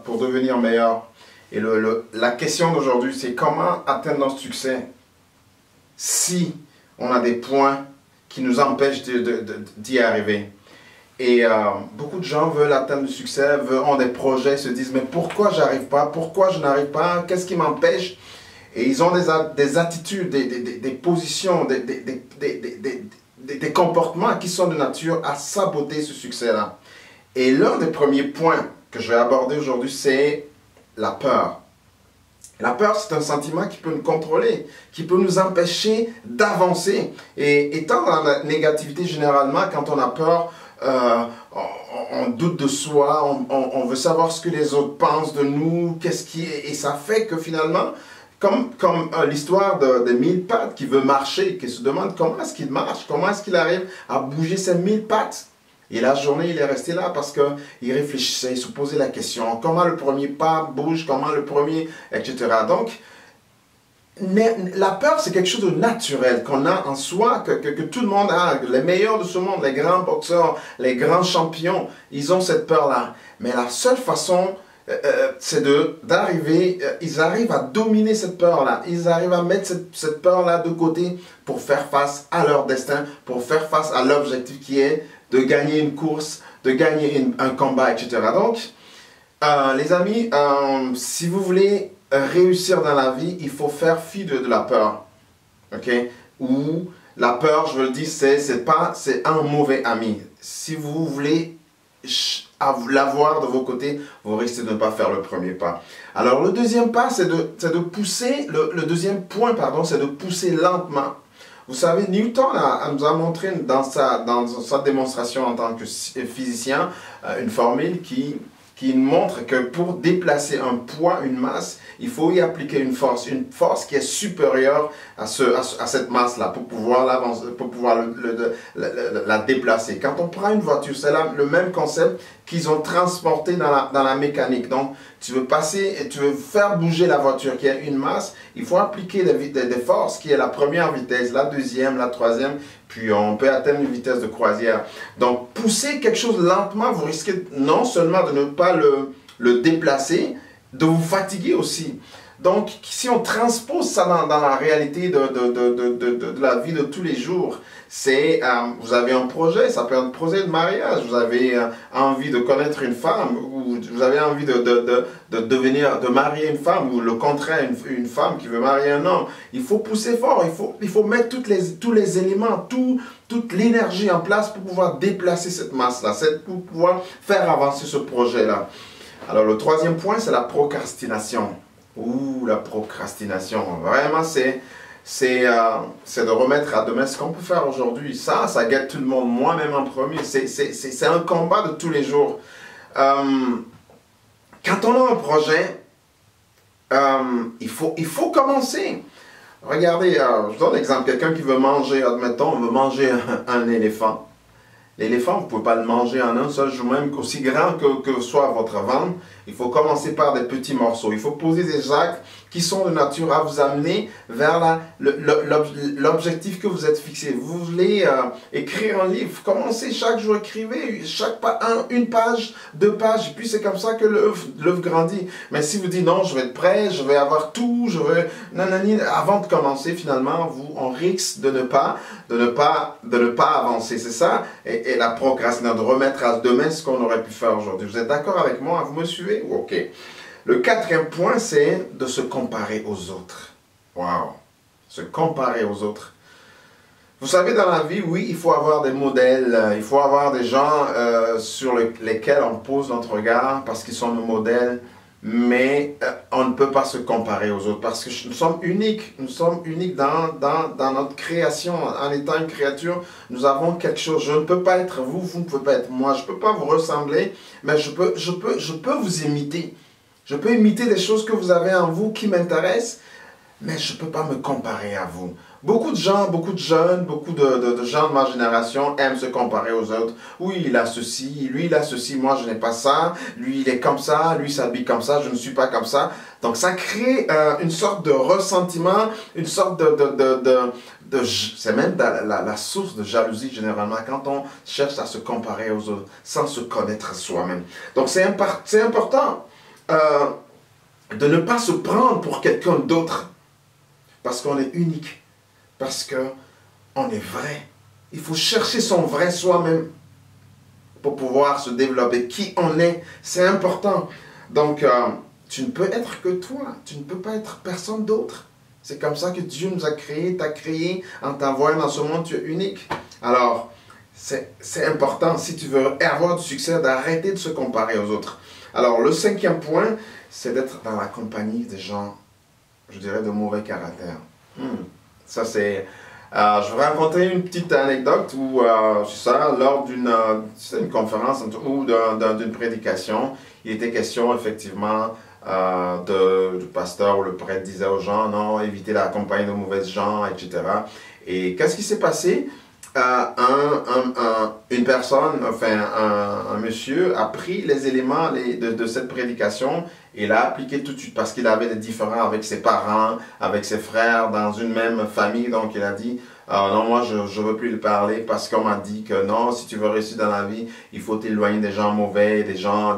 pour devenir meilleur. Et la question d'aujourd'hui, c'est comment atteindre notre succès si on a des points qui nous empêchent d'y arriver. Et beaucoup de gens veulent atteindre le succès, ont des projets, se disent mais pourquoi j'arrive pas, pourquoi je n'arrive pas, qu'est-ce qui m'empêche? Et ils ont des attitudes, des positions, des comportements qui sont de nature à saboter ce succès-là. Et l'un des premiers points que je vais aborder aujourd'hui, c'est la peur. La peur, c'est un sentiment qui peut nous contrôler, qui peut nous empêcher d'avancer. Et étant dans la négativité, généralement, quand on a peur, on doute de soi, on veut savoir ce que les autres pensent de nous, et ça fait que finalement, comme l'histoire des 1000 pattes qui veut marcher, qui se demande comment est-ce qu'il marche, comment est-ce qu'il arrive à bouger ses 1000 pattes. Et la journée, il est resté là parce qu'il réfléchissait, il se posait la question, comment le premier pas bouge, comment le premier, etc. Donc, la peur, c'est quelque chose de naturel qu'on a en soi, que tout le monde a. Les meilleurs de ce monde, les grands boxeurs, les grands champions, ils ont cette peur-là. Mais la seule façon, c'est d'arriver, ils arrivent à dominer cette peur-là. Ils arrivent à mettre cette peur-là de côté pour faire face à leur destin, pour faire face à l'objectif qui est de gagner une course, de gagner un combat, etc. Donc, les amis, si vous voulez réussir dans la vie, il faut faire fi de la peur. Ok? Ou la peur, je vous le dis, c'est un mauvais ami. Si vous voulez l'avoir de vos côtés, vous risquez de ne pas faire le premier pas. Alors, le deuxième pas, c'est de pousser, le deuxième point, pardon, c'est de pousser lentement. Vous savez, Newton nous a montré dans sa démonstration en tant que physicien une formule qui montre que pour déplacer un poids, une masse, il faut y appliquer une force qui est supérieure à cette masse-là pour pouvoir l'avancer, pour pouvoir la déplacer. Quand on prend une voiture, c'est le même concept qu'ils ont transporté dans la mécanique. Donc, tu veux faire bouger la voiture qui a une masse, il faut appliquer des forces qui est la première vitesse, la deuxième, la troisième, puis on peut atteindre une vitesse de croisière. Donc, pousser quelque chose lentement, vous risquez non seulement de ne pas le déplacer, de vous fatiguer aussi. Donc, si on transpose ça dans la réalité de la vie de tous les jours, c'est, vous avez un projet, ça peut être un projet de mariage, vous avez envie de connaître une femme, ou vous avez envie de marier une femme, ou le contraire, une femme qui veut marier un homme. Il faut pousser fort, il faut mettre tous les éléments, toute l'énergie en place pour pouvoir déplacer cette masse-là, pour pouvoir faire avancer ce projet-là. Alors, le troisième point, c'est la procrastination. Ouh, la procrastination. Vraiment, c'est de remettre à demain ce qu'on peut faire aujourd'hui. Ça guette tout le monde, moi-même en premier. C'est un combat de tous les jours. Quand on a un projet, il faut commencer. Regardez, je vous donne un exemple. Quelqu'un qui veut manger, admettons, on veut manger un éléphant. L'éléphant, vous ne pouvez pas le manger en un seul jour, même aussi grand que soit votre ventre. Il faut commencer par des petits morceaux. Il faut poser des actes qui sont de nature à vous amener vers l'objectif que vous êtes fixé. Vous voulez écrire un livre, commencez chaque jour, écrivez une page, 2 pages, et puis c'est comme ça que l'œuvre grandit. Mais si vous dites non, je vais être prêt, je vais avoir tout, nanani, avant de commencer, finalement, on risque de ne pas avancer. C'est ça, et la procrastination, de remettre à demain ce qu'on aurait pu faire aujourd'hui. Vous êtes d'accord avec moi? Vous me suivez? Ok. Le quatrième point, c'est de se comparer aux autres. Waouh! Se comparer aux autres. Vous savez, dans la vie, oui, il faut avoir des modèles, il faut avoir des gens sur lesquels on pose notre regard parce qu'ils sont nos modèles, mais on ne peut pas se comparer aux autres parce que nous sommes uniques dans notre création. En étant une créature, nous avons quelque chose. Je ne peux pas être vous, vous ne pouvez pas être moi. Je ne peux pas vous ressembler, mais je peux vous imiter. Je peux imiter des choses que vous avez en vous qui m'intéressent, mais je ne peux pas me comparer à vous. Beaucoup de gens, beaucoup de jeunes, beaucoup de gens de ma génération aiment se comparer aux autres. Oui, il a ceci, lui il a ceci, moi je n'ai pas ça, lui il est comme ça, lui s'habille comme ça, je ne suis pas comme ça. Donc ça crée une sorte de ressentiment, une sorte c'est même la source de jalousie généralement quand on cherche à se comparer aux autres sans se connaître soi-même. Donc c'est important. euh, de ne pas se prendre pour quelqu'un d'autre. Parce qu'on est unique. Parce qu'on est vrai. Il faut chercher son vrai soi-même pour pouvoir se développer. Qui on est, c'est important. Donc, tu ne peux être que toi. Tu ne peux pas être personne d'autre. C'est comme ça que Dieu nous a créés, t'a créé en t'envoyant dans ce monde, tu es unique. Alors, c'est important, si tu veux avoir du succès, d'arrêter de se comparer aux autres. Alors, le 5e point, c'est d'être dans la compagnie des gens, je dirais, de mauvais caractère. Ça, c'est... je vais raconter une petite anecdote où, c'est ça, lors d'une conférence ou d'une prédication, il était question, effectivement, du pasteur ou le prêtre disait aux gens, non, évitez la compagnie de mauvais gens, etc. Et qu'est-ce qui s'est passé? Une personne, enfin un monsieur a pris les éléments de cette prédication et l'a appliqué tout de suite parce qu'il avait des différends avec ses parents, avec ses frères dans une même famille. Donc il a dit, non, moi je ne veux plus lui parler parce qu'on m'a dit que non, si tu veux réussir dans la vie, il faut t'éloigner des gens mauvais, des gens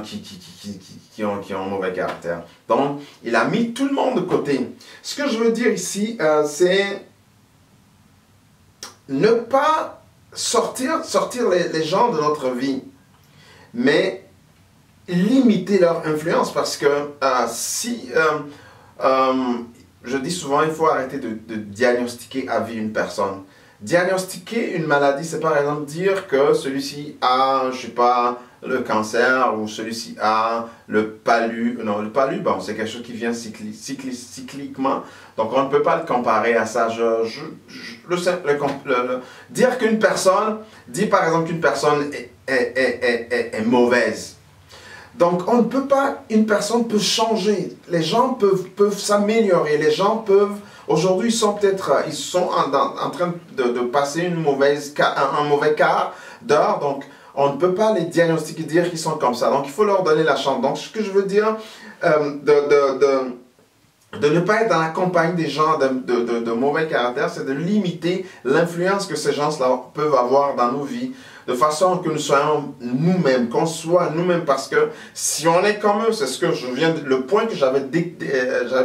qui ont un mauvais caractère. Donc il a mis tout le monde de côté. Ce que je veux dire ici, c'est ne pas sortir les gens de notre vie, mais limiter leur influence parce que je dis souvent, il faut arrêter de diagnostiquer à vie une personne. Diagnostiquer une maladie, c'est par exemple dire que celui-ci a, je sais pas, le cancer ou celui-ci a le palu. Non, le palu, bon, c'est quelque chose qui vient cycliquement. Donc, on ne peut pas le comparer à ça. Dire qu'une personne, dit par exemple qu'une personne est mauvaise. Donc, on ne peut pas, une personne peut changer. Les gens peuvent s'améliorer. Les gens peuvent, aujourd'hui, ils sont en train de passer un mauvais quart d'heure. Donc, on ne peut pas les diagnostiquer, dire qu'ils sont comme ça. Donc, il faut leur donner la chance. Donc, ce que je veux dire, de ne pas être dans la compagnie des gens de mauvais caractère, c'est de limiter l'influence que ces gens-là peuvent avoir dans nos vies, de façon que nous soyons nous-mêmes, qu'on soit nous-mêmes, parce que si on est comme eux, c'est ce que le point que j'avais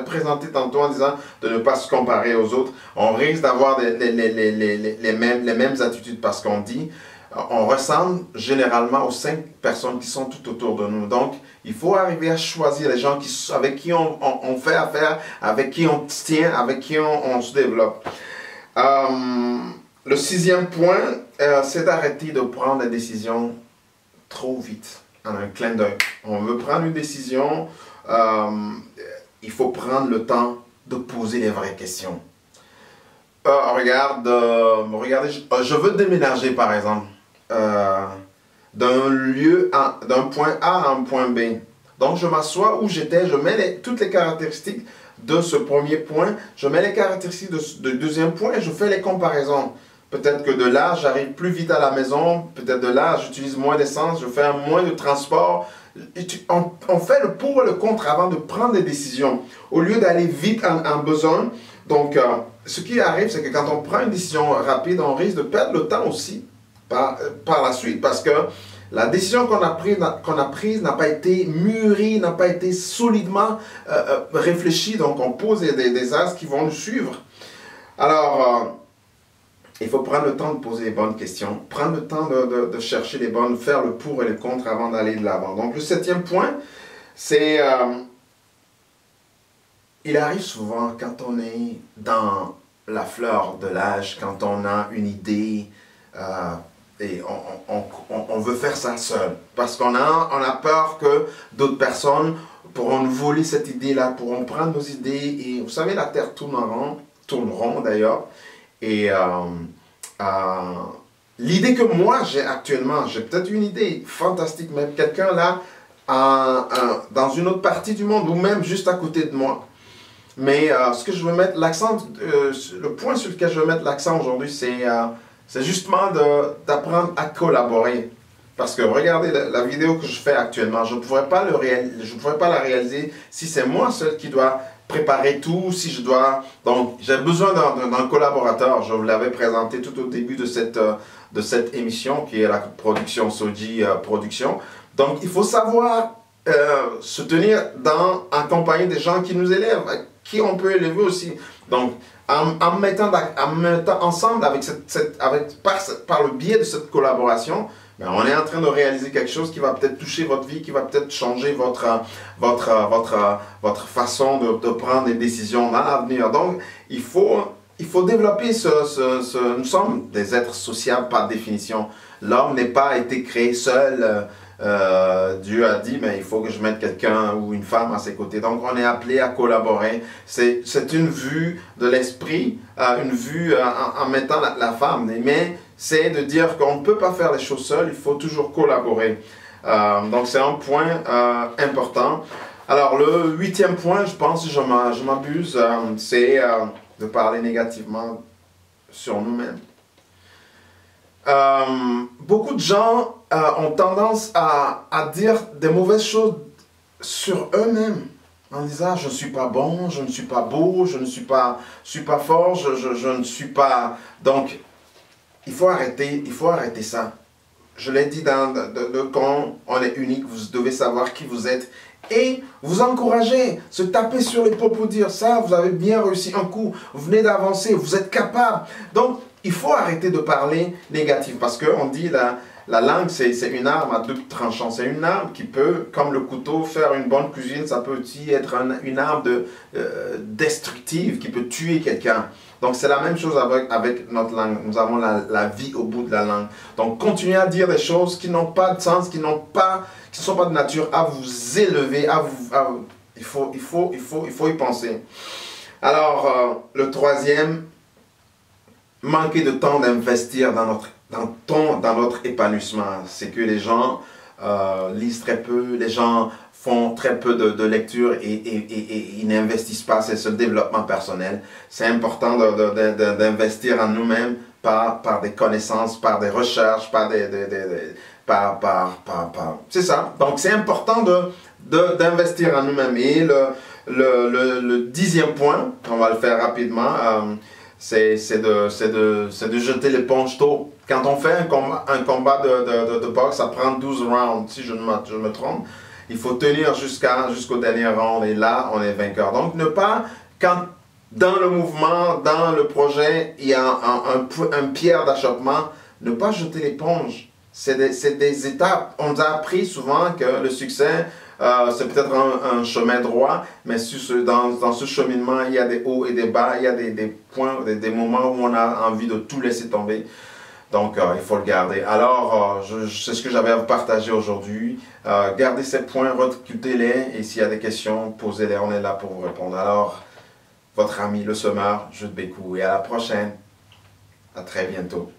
présenté tantôt en disant de ne pas se comparer aux autres, on risque d'avoir les mêmes attitudes parce qu'on dit, on ressemble généralement aux 5 personnes qui sont tout autour de nous. Donc, il faut arriver à choisir les gens avec qui on fait affaire, avec qui on tient, avec qui on se développe. Le 6e point, c'est d'arrêter de prendre des décisions trop vite, en un clin d'œil. On veut prendre une décision, il faut prendre le temps de poser les vraies questions. Regardez, je veux déménager par exemple. D'un point A à un point B. Donc je m'assois où j'étais, je mets toutes les caractéristiques de ce premier point, je mets les caractéristiques du deuxième point et je fais les comparaisons. Peut-être que de là, j'arrive plus vite à la maison, peut-être de là, j'utilise moins d'essence, je fais moins de transport. On fait le pour et le contre avant de prendre des décisions, au lieu d'aller vite en besoin. Donc, ce qui arrive, c'est que quand on prend une décision rapide, on risque de perdre le temps aussi par la suite, parce que la décision qu'on a prise n'a pas été mûrie, n'a pas été solidement réfléchie, donc on pose des axes qui vont nous suivre. Alors, il faut prendre le temps de poser les bonnes questions, prendre le temps de chercher les bonnes, faire le pour et le contre avant d'aller de l'avant. Donc le 7e point, c'est, il arrive souvent quand on est dans la fleur de l'âge, quand on a une idée, et on veut faire ça seul, parce qu'on a peur que d'autres personnes pourront nous voler cette idée-là, pourront prendre nos idées, et vous savez, la terre tourne rond d'ailleurs, et l'idée que moi j'ai actuellement, j'ai peut-être une idée fantastique, même quelqu'un là, dans une autre partie du monde, ou même juste à côté de moi, mais ce que je veux mettre l'accent, le point sur lequel je veux mettre l'accent aujourd'hui, c'est justement d'apprendre à collaborer. Parce que regardez la vidéo que je fais actuellement, je ne pourrais pas la réaliser si c'est moi seul qui dois préparer tout, si je dois... Donc j'ai besoin d'un collaborateur. Je vous l'avais présenté tout au début de cette émission qui est la production Soji Production. Donc il faut savoir se tenir en compagnie des gens qui nous élèvent, qui on peut élever aussi. Donc, en mettant ensemble par le biais de cette collaboration, ben, on est en train de réaliser quelque chose qui va peut-être toucher votre vie, qui va peut-être changer votre façon de prendre des décisions dans l'avenir. Donc, il faut développer nous sommes des êtres sociaux par définition. L'homme n'est pas été créé seul. Dieu a dit, mais il faut que je mette quelqu'un ou une femme à ses côtés. Donc, on est appelé à collaborer. C'est une vue de l'esprit, une vue en mettant la femme. Mais c'est de dire qu'on ne peut pas faire les choses seul, il faut toujours collaborer. Donc, c'est un point important. Alors, le 8e point, je pense, je m'abuse, c'est de parler négativement sur nous-mêmes. Beaucoup de gens ont tendance à dire des mauvaises choses sur eux-mêmes en disant je ne suis pas bon, je ne suis pas beau, je ne suis pas fort, je ne suis pas... Donc, il faut arrêter ça. Je l'ai dit quand on est unique, vous devez savoir qui vous êtes et vous encourager, se taper sur l'épaule pour dire ça, vous avez bien réussi un coup, vous venez d'avancer, vous êtes capable. Donc, il faut arrêter de parler négatif parce qu'on dit la langue, c'est une arme à double tranchant. C'est une arme qui peut, comme le couteau, faire une bonne cuisine. Ça peut aussi être une arme destructive qui peut tuer quelqu'un. Donc, c'est la même chose avec notre langue. Nous avons la vie au bout de la langue. Donc, continuez à dire des choses qui n'ont pas de sens, qui ne sont pas de nature à vous élever, il faut y penser. Alors, le 3e, manquer de temps d'investir dans notre épanouissement. C'est que les gens lisent très peu, les gens font très peu de lecture et ils n'investissent pas ce développement personnel. C'est important d'investir en nous-mêmes par des connaissances, par des recherches, c'est ça. Donc c'est important d'investir en nous-mêmes. Et le 10e point, on va le faire rapidement, c'est de jeter l'éponge tôt. Quand on fait un combat de boxe, ça prend 12 rounds, si je me trompe. Il faut tenir jusqu'au dernier round et là, on est vainqueur. Donc, quand dans le mouvement, dans le projet, il y a un pierre d'achoppement, ne pas jeter l'éponge. C'est des étapes. On nous a appris souvent que le succès, c'est peut-être un chemin droit, mais dans ce cheminement, il y a des hauts et des bas, il y a des points, des moments où on a envie de tout laisser tomber. Donc, il faut le garder. Alors, c'est ce que j'avais à vous partager aujourd'hui. Gardez ces points, recrutez-les, et s'il y a des questions, posez-les, on est là pour vous répondre. Alors, votre ami le semeur, Jude Bécou, et à la prochaine. À très bientôt.